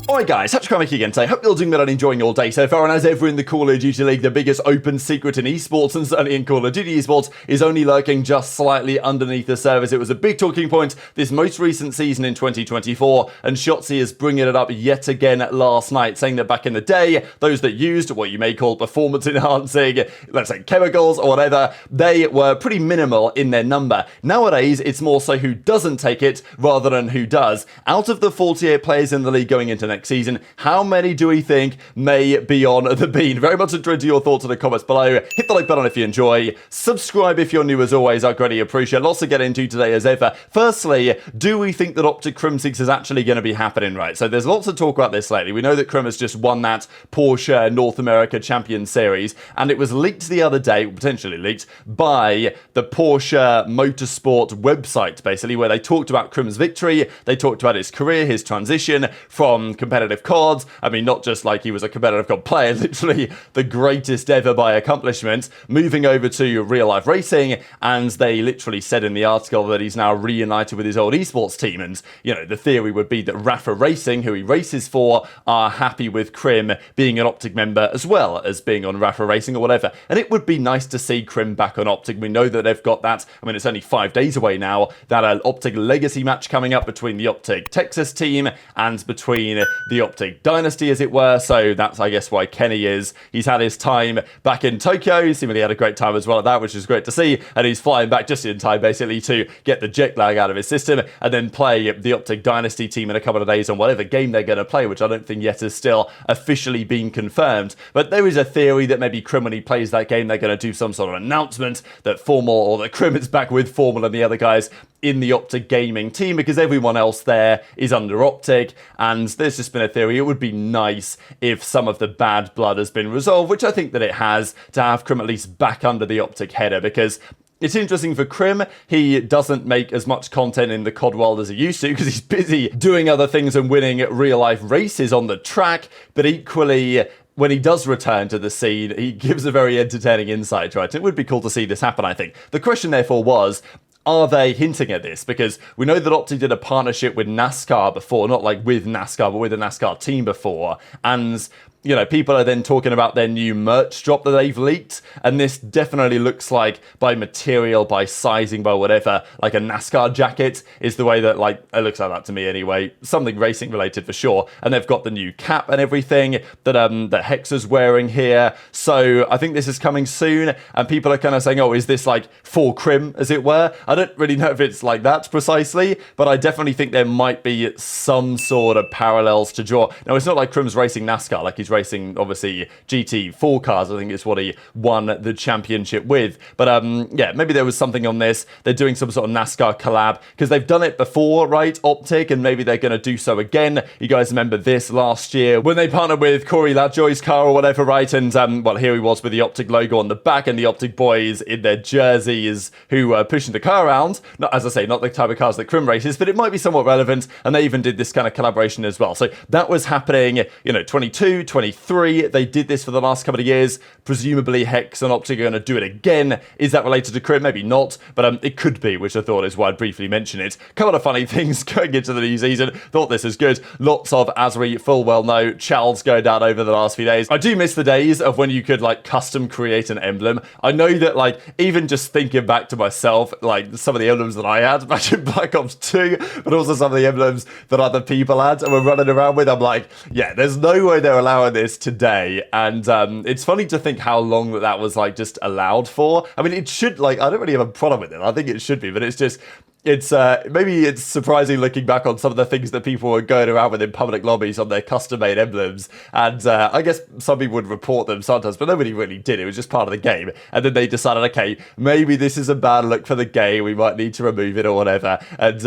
Alright guys, Scrappy again today. Hope you're all doing well and enjoying your day so far. And as ever in the Call of Duty League, the biggest open secret in esports, and certainly in Call of Duty esports, is only lurking just slightly underneath the surface. It was a big talking point this most recent season in 2024, and Shotzzy is bringing it up yet again last night, saying that back in the day, those that used what you may call performance enhancing, let's say chemicals or whatever, they were pretty minimal in their number. Nowadays, it's more so who doesn't take it rather than who does. Out of the 48 players in the league going into next season, how many do we think may be on the bean? Very much interested to your thoughts in the comments below. Hit the like button if you enjoy. Subscribe if you're new as always. I greatly appreciate. Lots to get into today as ever. Firstly, do we think that OpTic Crimsix is actually going to be happening, right? So there's lots of talk about this lately. We know that Kremp has just won that Porsche North America Champion Series, and it was leaked the other day, potentially leaked, by the Porsche Motorsport website, basically, where they talked about Kremp's victory. They talked about his career, his transition from competitive CODs. I mean, not just like he was a competitive COD player, literally the greatest ever by accomplishment, moving over to real life racing. And they literally said in the article that he's now reunited with his old esports team. And, you know, the theory would be that Rafa Racing, who he races for, are happy with Kremp being an OpTic member as well as being on Rafa Racing or whatever. And it would be nice to see Kremp back on OpTic. We know that they've got that. I mean, it's only 5 days away now, that OpTic Legacy match coming up between the OpTic Texas team and between the OpTic Dynasty, as it were. So that's, I guess, why Kenny is. He's had his time back in Tokyo. He seemingly had a great time as well at that, which is great to see. And he's flying back just in time, basically, to get the jet lag out of his system and then play the OpTic Dynasty team in a couple of days on whatever game they're going to play, which I don't think yet has still officially been confirmed. But there is a theory that maybe Kremp, when he plays that game, they're going to do some sort of announcement that Formal, or that Kremp is back with Formal and the other guys in the OpTic gaming team, because everyone else there is under OpTic. And there's just been a theory, it would be nice if some of the bad blood has been resolved, which I think that it has, to have Kremp at least back under the OpTic header, because it's interesting for Kremp. He doesn't make as much content in the COD world as he used to, because he's busy doing other things and winning real life races on the track. But equally, when he does return to the scene, he gives a very entertaining insight, right? It would be cool to see this happen, I think. The question, therefore, was, are they hinting at this? Because we know that OpTic did a partnership with NASCAR before, not like with NASCAR, but with a NASCAR team before. And, you know, people are then talking about their new merch drop that they've leaked. And this definitely looks like, by material, by sizing, by whatever, like a NASCAR jacket is the way that, like, it looks like that to me anyway. Something racing related for sure. And they've got the new cap and everything that Hexa's wearing here. So I think this is coming soon. And people are kind of saying, oh, is this like for Kremp, as it were? I don't really know if it's like that precisely, but I definitely think there might be some sort of parallels to draw. Now, it's not like Kremp's racing NASCAR, like he's racing, obviously, GT4 cars. I think it's what he won the championship with. But yeah, maybe there was something on this. They're doing some sort of NASCAR collab, because they've done it before, right, OpTic, and maybe they're going to do so again. You guys remember this last year when they partnered with Corey Lajoie's car or whatever, right? And, well, here he was with the OpTic logo on the back and the OpTic boys in their jerseys who were pushing the car around. Not, as I say, not the type of cars that Kremp races, but it might be somewhat relevant, and they even did this kind of collaboration as well. So that was happening, you know, 22, 23, they did this for the last couple of years. Presumably Hex and OpTic are going to do it again. Is that related to Kremp? Maybe not, but it could be, which I thought is why I'd briefly mention it. Couple of funny things going into the new season. Thought this is good. Lots of, as we full well know, chals going down over the last few days. I do miss the days of when you could, like, custom create an emblem. I know that, like, even just thinking back to myself, like, some of the emblems that I had back in Black Ops 2, but also some of the emblems that other people had and were running around with, I'm like, yeah, there's no way they're allowing this today. And it's funny to think how long that was, like, just allowed for. I mean, it should, like, I don't really have a problem with it. I think it should be, but it's just, it's maybe it's surprising looking back on some of the things that people were going around with in public lobbies on their custom-made emblems. And I guess some people would report them sometimes, but nobody really did. It was just part of the game. And then they decided, okay, maybe this is a bad look for the game. We might need to remove it or whatever. And,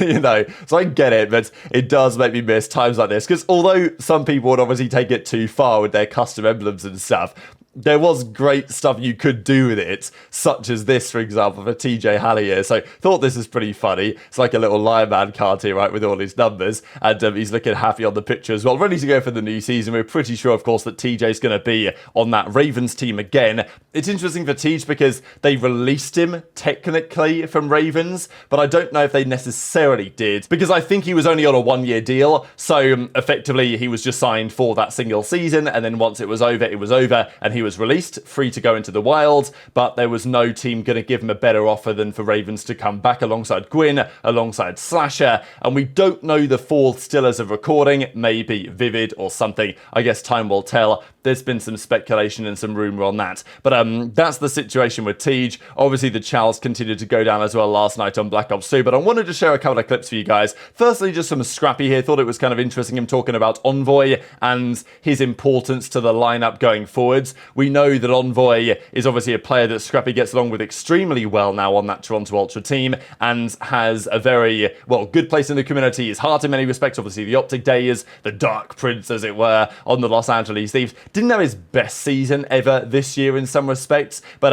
you know, so I get it, but it does make me miss times like this. Because although some people would obviously take it too far with their custom emblems and stuff, there was great stuff you could do with it, such as this, for example, for TJHaLy here. So thought this is pretty funny. It's like a little Lion Man card here, right, with all his numbers. And he's looking happy on the picture as well, ready to go for the new season. We're pretty sure, of course, that TJ's going to be on that Ravens team again. It's interesting for TJ because they released him technically from Ravens, but I don't know if they necessarily did, because I think he was only on a 1-year deal. So effectively, he was just signed for that single season. And then once it was over, and he was released, free to go into the wild. But there was no team going to give him a better offer than for Ravens to come back alongside Gwinn, alongside Slasher. And we don't know the fourth still as of recording, maybe Vivid or something. I guess time will tell. There's been some speculation and some rumour on that. But that's the situation with TJ. Obviously, the Chals continued to go down as well last night on Black Ops 2. But I wanted to share a couple of clips for you guys. Firstly, just from Scrappy here. Thought it was kind of interesting him talking about Envoy and his importance to the lineup going forwards. We know that Envoy is obviously a player that Scrappy gets along with extremely well now on that Toronto Ultra team and has a very, well, good place in the community. His heart in many respects. Obviously, the OpTic days, the Dark Prince, as it were, on the Los Angeles Thieves. Didn't have his best season ever this year in some respects, but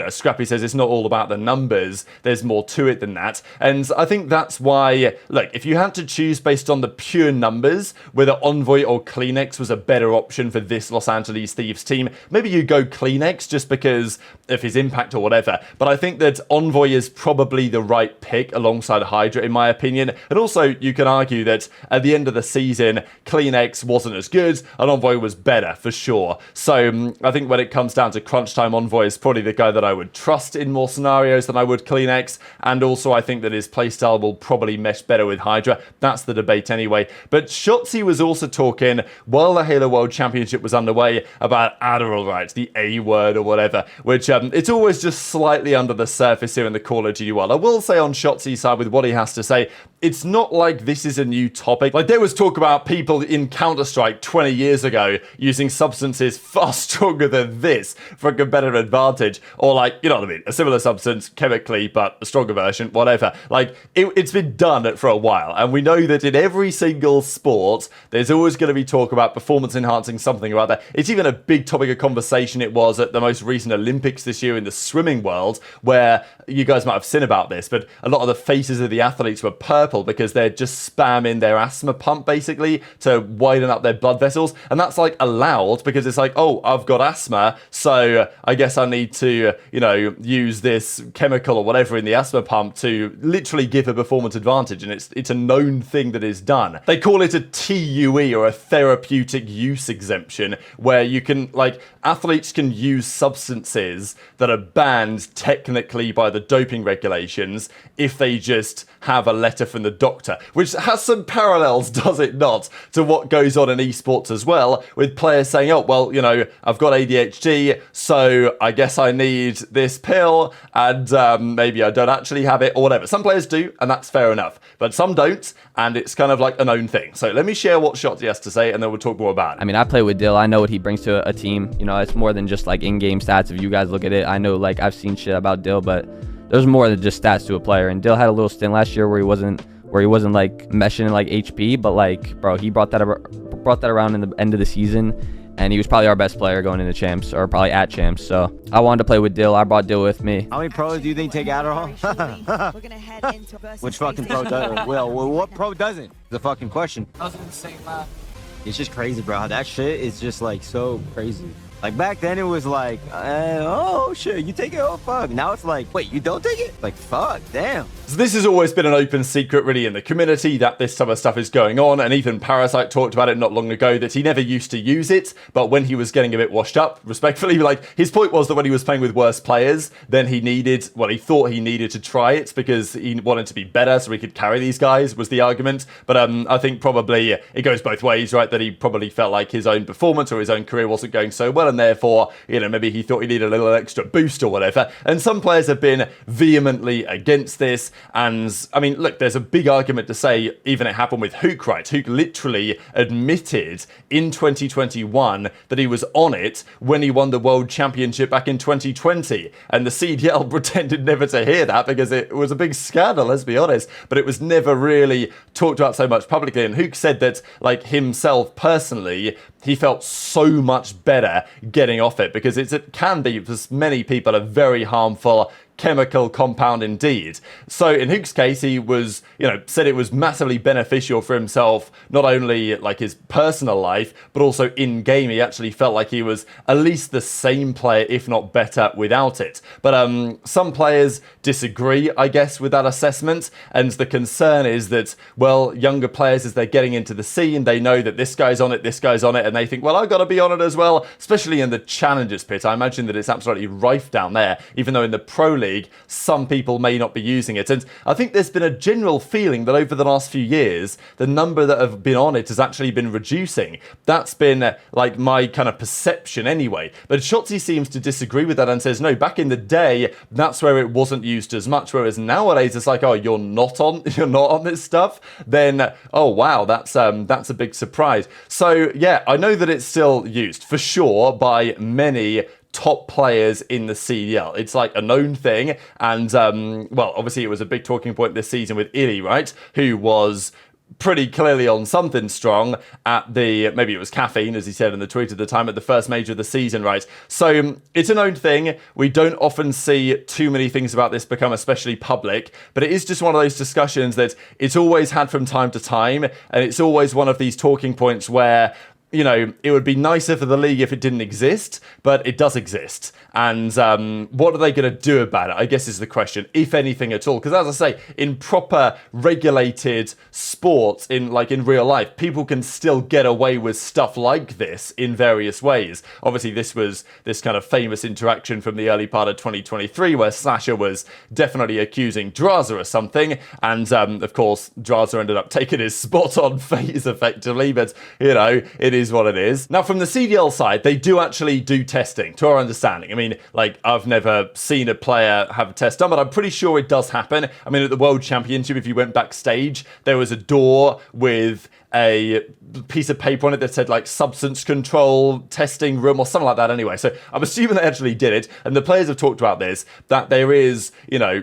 Scrappy says it's not all about the numbers. There's more to it than that, and I think that's why. Look, if you had to choose based on the pure numbers, whether Envoy or CleanX was a better option for this Los Angeles Thieves team, maybe you go CleanX just because of his impact or whatever. But I think that Envoy is probably the right pick alongside HyDra, in my opinion. And also, you can argue that at the end of the season, CleanX wasn't as good and Envoy was better for sure. So I think when it comes down to crunch time, Envoy is probably the guy that I would trust in more scenarios than I would CleanX. And also, I think that his playstyle will probably mesh better with HyDra. That's the debate anyway. But Shotzzy was also talking while the Halo World Championship was underway about Adderall, right? The A word or whatever, which it's always just slightly under the surface here in the Call of Duty world. I will say on Shotzzy's side with what he has to say, it's not like this is a new topic. Like there was talk about people in Counter-Strike 20 years ago using substances far stronger than this for a competitive advantage, or like, you know what I mean, a similar substance chemically, but a stronger version, whatever. Like it's been done for a while, and we know that in every single sport, there's always going to be talk about performance enhancing something or other. It's even a big topic of conversation. It was at the most recent Olympics this year in the swimming world, where you guys might have seen about this, but a lot of the faces of the athletes were purple because they're just spamming their asthma pump basically to widen up their blood vessels. And that's like allowed because it's like, oh, I've got asthma, so I guess I need to, you know, use this chemical or whatever in the asthma pump to literally give a performance advantage. And it's a known thing that is done. They call it a TUE, or a therapeutic use exemption, where you can, like, athletes can use substances that are banned technically by the doping regulations if they just have a letter from the doctor, which has some parallels, does it not, to what goes on in esports as well, with players saying, oh, well, you know, I've got ADHD, so I guess I need this pill, and maybe I don't actually have it, or whatever. Some players do, and that's fair enough, but some don't, and it's kind of like a known thing. So let me share what Shotzzy has to say, and then we'll talk more about it. I mean, I play with Dill. I know what he brings to a team. You know, it's more than just like in-game stats. If you guys look at it, I know, like, I've seen shit about Dill, but there's more than just stats to a player. And Dill had a little stint last year where he wasn't like meshing like HP, but like, bro, he brought that around in the end of the season, and he was probably our best player going into champs, or probably at champs. So I wanted to play with Dill. I brought Dill with me. How many pros do you think take Adderall? Which fucking pro doesn't? Well, what pro doesn't? The fucking question. That was an insane laugh. It's just crazy, bro. That shit is just like so crazy. Like back then it was like, oh shit, you take it, oh fuck. Now it's like, wait, you don't take it? Like, fuck, damn. So this has always been an open secret really in the community that this type of stuff is going on, and even Parasite talked about it not long ago that he never used to use it, but when he was getting a bit washed up, respectfully, like his point was that when he was playing with worse players, then he needed, well, he thought he needed to try it because he wanted to be better so he could carry these guys, was the argument. But I think probably it goes both ways, right? That he probably felt like his own performance or his own career wasn't going so well, and therefore, you know, maybe he thought he needed a little extra boost or whatever. And some players have been vehemently against this. And I mean, look, there's a big argument to say even it happened with Hook, right? Hook literally admitted in 2021 that he was on it when he won the World Championship back in 2020. And the CDL pretended never to hear that because it was a big scandal, let's be honest. But it was never really talked about so much publicly. And Hook said that, like, himself personally, he felt so much better getting off it, because it can be, for many people, a very harmful chemical compound indeed. So in Hook's case, he was, said it was massively beneficial for himself, not only like his personal life, but also in game. He actually felt like he was at least the same player, if not better, without it. But some players disagree, I guess, with that assessment. And the concern is that, well, younger players, as they're getting into the scene, they know that this guy's on it, and they think, well, I've got to be on it as well, especially in the Challengers pit. I imagine that it's absolutely rife down there, even though in the Pro League, some people may not be using it. And I think there's been a general feeling that over the last few years, the number that have been on it has actually been reducing. That's been like my kind of perception anyway. But Shotzzy seems to disagree with that and says, no, back in the day, that's where it wasn't used as much. Whereas nowadays, it's like, oh, you're not on this stuff. Then, oh wow, that's a big surprise. So yeah, I know that it's still used for sure by many top players in the CDL. It's like a known thing, and well, obviously it was a big talking point this season with aBeZy, right, who was pretty clearly on something strong at the, maybe it was caffeine, as he said in the tweet at the time, at the first major of the season, right? So it's a known thing. We don't often see too many things about this become especially public, but it is just one of those discussions that it's always had from time to time, and it's always one of these talking points where, it would be nicer for the league if it didn't exist, but it does exist. And what are they going to do about it, I guess, is the question, if anything at all. Because as I say, in proper regulated sports, in real life, people can still get away with stuff like this in various ways. Obviously, this was this kind of famous interaction from the early part of 2023 where Slasher was definitely accusing Drazah of something. And of course, Drazah ended up taking his spot on FaZe effectively. But, it is what it is. Now, from the CDL side, they do actually do testing, to our understanding. I mean, I've never seen a player have a test done, but I'm pretty sure it does happen. I mean, at the World Championship, if you went backstage, there was a door with a piece of paper on it that said substance control testing room or something like that anyway. So I'm assuming they actually did it, and the players have talked about this, that there is,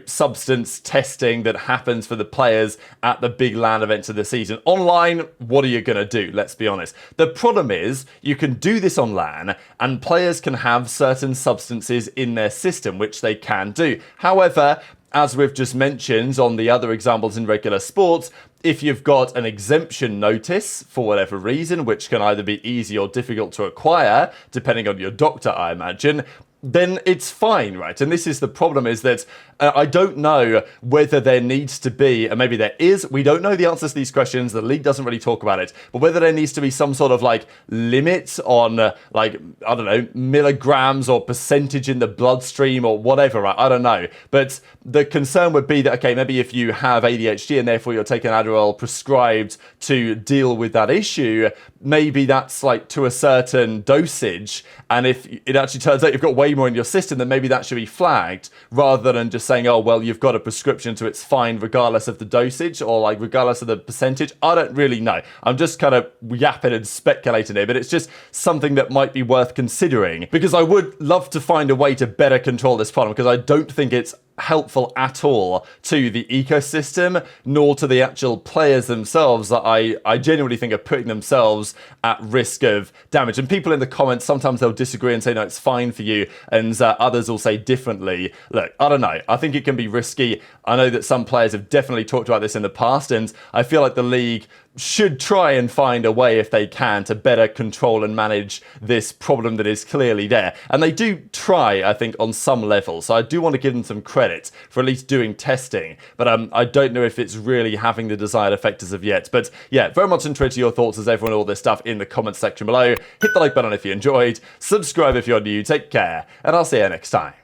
substance testing that happens for the players at the big LAN events of the season. Online, what are you going to do? Let's be honest. The problem is you can do this on LAN and players can have certain substances in their system, which they can do. However, as we've just mentioned on the other examples in regular sports, if you've got an exemption notice for whatever reason, which can either be easy or difficult to acquire, depending on your doctor, I imagine, then it's fine, right? And this is the problem, is that I don't know whether there needs to be, and maybe there is, we don't know the answers to these questions, the league doesn't really talk about it, but whether there needs to be some sort of limit on I don't know, milligrams or percentage in the bloodstream or whatever, right? I don't know. But the concern would be that, okay, maybe if you have ADHD and therefore you're taking Adderall prescribed to deal with that issue, maybe that's to a certain dosage, and if it actually turns out you've got way more in your system, then maybe that should be flagged, rather than just saying, oh, well, you've got a prescription, so it's fine regardless of the dosage or regardless of the percentage. I don't really know. I'm just kind of yapping and speculating here, but it's just something that might be worth considering, because I would love to find a way to better control this problem, because I don't think it's helpful at all to the ecosystem, nor to the actual players themselves, that I genuinely think are putting themselves at risk of damage. And people in the comments, sometimes they'll disagree and say, no, it's fine for you, and others will say differently. Look, I don't know. I think it can be risky. I know that some players have definitely talked about this in the past, and I feel like the league should try and find a way, if they can, to better control and manage this problem that is clearly there. And they do try, I think, on some level. So I do want to give them some credit for at least doing testing. But I don't know if it's really having the desired effect as of yet. But yeah, very much interested in your thoughts as everyone, all this stuff in the comments section below. Hit the like button if you enjoyed. Subscribe if you're new. Take care. And I'll see you next time.